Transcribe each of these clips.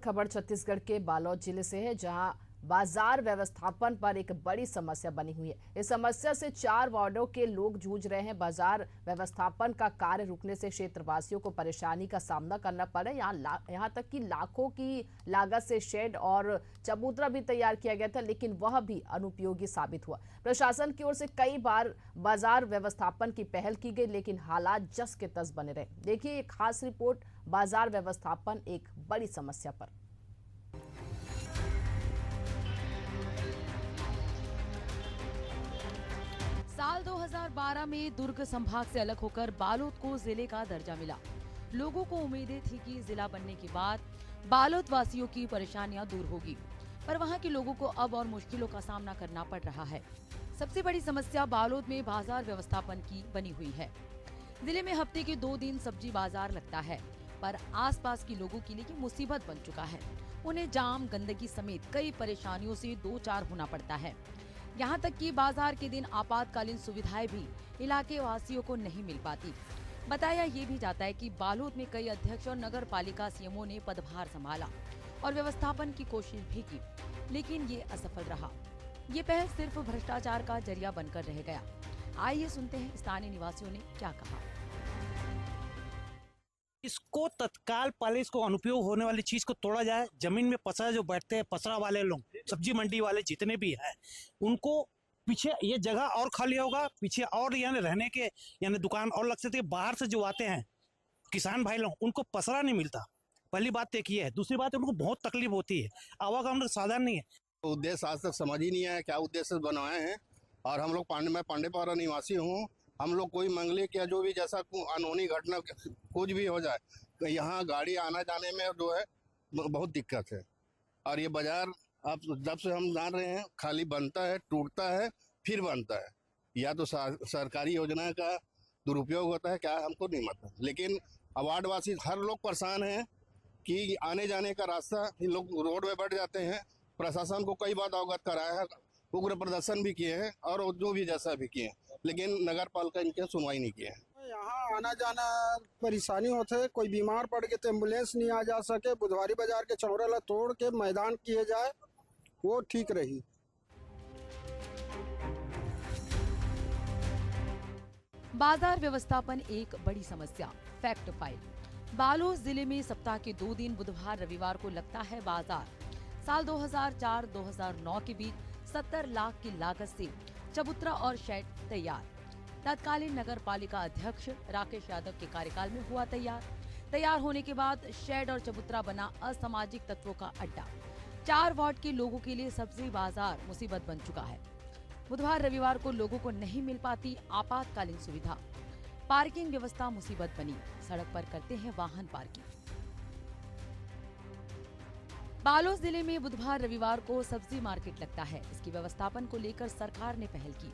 खबर छत्तीसगढ़ के बालोद जिले से है, जहां बाजार व्यवस्थापन पर एक बड़ी समस्या बनी हुई है। इस समस्या से 4 वार्डों के लोग जूझ रहे हैं। बाजार व्यवस्थापन का कार्य रुकने से क्षेत्रवासियों को परेशानी का सामना करना पड़ा। यहाँ तक कि लाखों की लागत से शेड और चबूतरा भी तैयार किया गया था, लेकिन वह भी अनुपयोगी साबित हुआ। प्रशासन की ओर से कई बार बाजार व्यवस्थापन की पहल की गई, लेकिन हालात जस के तस बने रहे। देखिए एक खास रिपोर्ट बाजार व्यवस्थापन एक बड़ी समस्या पर। साल 2012 में दुर्ग संभाग से अलग होकर बालोद को जिले का दर्जा मिला। लोगों को उम्मीदें थी कि जिला बनने के बाद बालोद वासियों की परेशानियां दूर होगी, पर वहां के लोगों को अब और मुश्किलों का सामना करना पड़ रहा है। सबसे बड़ी समस्या बालोद में बाजार व्यवस्थापन की बनी हुई है। जिले में हफ्ते के 2 दिन सब्जी बाजार लगता है, पर आसपास के लोगों के लिए ये मुसीबत बन चुका है। उन्हें जाम, गंदगी समेत कई परेशानियों से 2-4 होना पड़ता है। यहाँ तक कि बाजार के दिन आपातकालीन सुविधाएं भी इलाके वासियों को नहीं मिल पाती। बताया ये भी जाता है कि बालोद में कई अध्यक्ष और नगर पालिका सीएमओ ने पदभार संभाला और व्यवस्थापन की कोशिश भी की, लेकिन ये असफल रहा। ये पहल सिर्फ भ्रष्टाचार का जरिया बनकर रह गया। आइए सुनते हैं स्थानीय निवासियों ने क्या कहा। इसको तत्काल पहले इसको अनुपयोग होने वाली चीज को तोड़ा जाए। जमीन में पसरा जो बैठते हैं, पसरा वाले लोग, सब्जी मंडी वाले जितने भी हैं, उनको पीछे ये जगह और खाली होगा, पीछे और यानी रहने के यानी दुकान और लग सकती है। बाहर से जो आते हैं किसान भाई लोग, उनको पसरा नहीं मिलता। पहली बात तो ये है। दूसरी बात उनको बहुत तकलीफ होती है। आवागमन साधन नहीं है। उद्देश्य आज तक समझ ही नहीं आया क्या उद्देश्य से बनवाए हैं। और हम लोग मैं पांडेपारा निवासी हूँ। हम लोग कोई मंगलिक या जो भी जैसा अनहोनी घटना कुछ भी हो जाए, तो यहाँ गाड़ी आना जाने में जो है बहुत दिक्कत है। और ये बाजार अब जब से हम जान रहे हैं खाली बनता है, टूटता है, फिर बनता है। या तो सरकारी योजना का दुरुपयोग होता है, क्या हमको नहीं पता। लेकिन वार्डवासी हर लोग परेशान हैं कि आने जाने का रास्ता, इन लोग रोड में बैठ जाते हैं। प्रशासन को कई बार अवगत कराया है, उग्र प्रदर्शन भी किए हैं और जो भी जैसा भी किए हैं, लेकिन नगर पालिका इनके सुनवाई नहीं किए हैं। यहाँ आना जाना परेशानी होते है। कोई बीमार पड़ गए तो एम्बुलेंस नहीं आ जा सके। बुधवारी बाजार के चौराला तोड़ के मैदान किए जाए, वो ठीक रही। बाजार व्यवस्थापन एक बड़ी समस्या। Fact file. बालोद जिले में सप्ताह के 2 दिन बुधवार रविवार को लगता है बाजार। साल 2004-2009 के बीच 70 लाख की लागत से चबूतरा और शेड तैयार। तत्कालीन नगर पालिका अध्यक्ष राकेश यादव के कार्यकाल में हुआ तैयार होने के बाद शेड और चबूतरा बना असामाजिक तत्वों का अड्डा। 4 वार्ड के लोगों के लिए सब्जी बाजार मुसीबत बन चुका है। बुधवार रविवार को लोगों को नहीं मिल पाती आपातकालीन सुविधा। पार्किंग व्यवस्था मुसीबत बनी। सड़क पर करते हैं वाहन पार्किंग। बालोद जिले में बुधवार रविवार को सब्जी मार्केट लगता है। इसकी व्यवस्थापन को लेकर सरकार ने पहल की।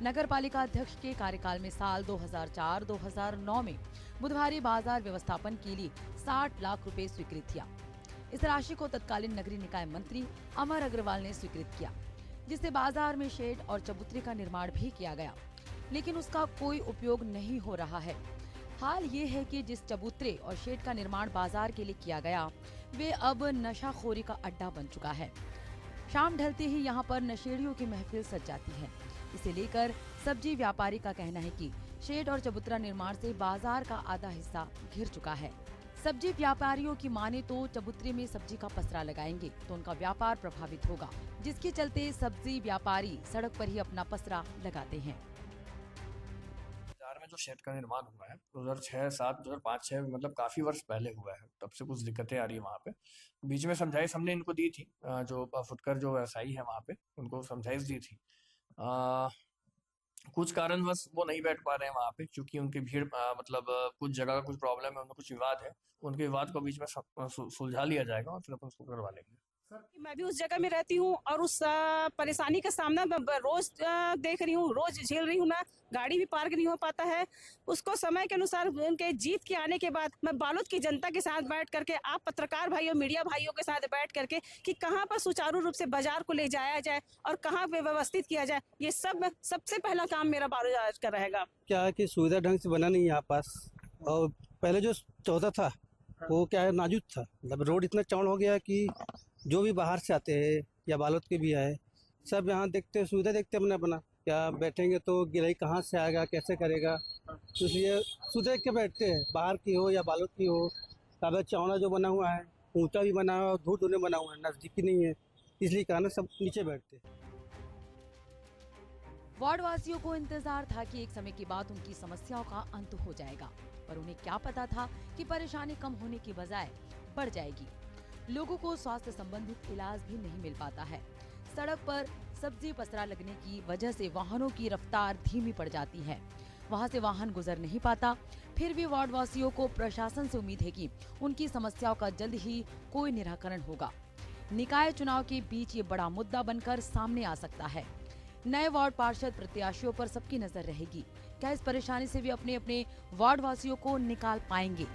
नगर पालिका अध्यक्ष के कार्यकाल में साल 2004-2009 में बुधवारी बाजार व्यवस्थापन के लिए 60 लाख रुपए स्वीकृत किया। इस राशि को तत्कालीन नगरीय निकाय मंत्री अमर अग्रवाल ने स्वीकृत किया, जिससे बाजार में शेड और चबूतरे का निर्माण भी किया गया, लेकिन उसका कोई उपयोग नहीं हो रहा है। हाल ये है कि जिस चबूतरे और शेड का निर्माण बाजार के लिए किया गया, वे अब नशाखोरी का अड्डा बन चुका है। शाम ढलते ही यहाँ पर नशेड़ियों की महफिल सज जाती है। इसे लेकर सब्जी व्यापारी का कहना है कि शेड और चबूतरा निर्माण से बाजार का आधा हिस्सा घिर चुका है। सब्जी व्यापारियों की माने तो चबूतरे में सब्जी का पसरा लगाएंगे तो उनका व्यापार प्रभावित होगा, जिसके चलते सब्जी व्यापारी सड़क पर ही अपना पसरा लगाते हैं। में जो शेड का निर्माण हुआ है 2006-07, 2005-06 मतलब काफी वर्ष पहले हुआ है, तब से कुछ दिक्कतें आ रही है वहाँ पे। बीच में समझाइश हमने इनको दी थी, जो फुटकर जो व्यवसायी है वहाँ पे, उनको समझाइश दी थी। कुछ कारणवश वो नहीं बैठ पा रहे हैं वहाँ पे, क्योंकि उनकी भीड़ मतलब कुछ जगह का कुछ प्रॉब्लम है, उनका कुछ विवाद है। उनके विवाद को बीच में सुलझा लिया जाएगा और फिर अपन उसको करवा लेंगे। मैं भी उस जगह में रहती हूँ और उस परेशानी का सामना मैं रोज देख रही हूँ, रोज झेल रही हूँ। मैं गाड़ी भी पार्क नहीं हो पाता है। उसको समय के अनुसार उनके जीत के आने के बाद मैं बालोद की जनता के साथ बैठ करके, आप पत्रकार भाइयों, मीडिया भाइयों के साथ बैठ करके कि कहाँ पर सुचारू रूप से बाजार को ले जाया जाए और कहाँ पे व्यवस्थित किया जाए, ये सब सबसे पहला काम मेरा बालोद का रहेगा। क्या है कि सुविधा ढंग से बना नहीं है यहाँ पास। और पहले जो चौथा था वो क्या है नाजुक था, मतलब रोड इतना चौड़ा हो गया कि जो भी बाहर से आते हैं या बालोद के भी आए सब यहाँ देखते, सुविधा देखते अपना अपना, क्या बैठेंगे तो गिराई कहाँ से आएगा, कैसे करेगा, तो इसलिए सुविधा देख के बैठते हैं, बाहर की हो या बालोद की हो। कागज चौड़ा जो बना हुआ है, ऊंचा भी बना हुआ है, दूर दूर में बना हुआ है, नजदीकी नहीं है, इसलिए कारण सब नीचे बैठते हैं। वार्ड वासियों को इंतजार था कि एक समय के बाद उनकी समस्याओं का अंत हो जाएगा, पर उन्हें क्या पता था कि परेशानी कम होने की बजाय बढ़ जाएगी। लोगों को स्वास्थ्य संबंधित इलाज भी नहीं मिल पाता है। सड़क पर सब्जी पसरा लगने की वजह से वाहनों की रफ्तार धीमी पड़ जाती है, वहां से वाहन गुजर नहीं पाता। फिर भी वार्ड वासियों को प्रशासन से उम्मीद है कि उनकी समस्याओं का जल्द ही कोई निराकरण होगा। निकाय चुनाव के बीच ये बड़ा मुद्दा बनकर सामने आ सकता है। नए वार्ड पार्षद प्रत्याशियों पर सबकी नजर रहेगी। क्या इस परेशानी से भी अपने अपने वार्ड वासियों को निकाल पाएंगे?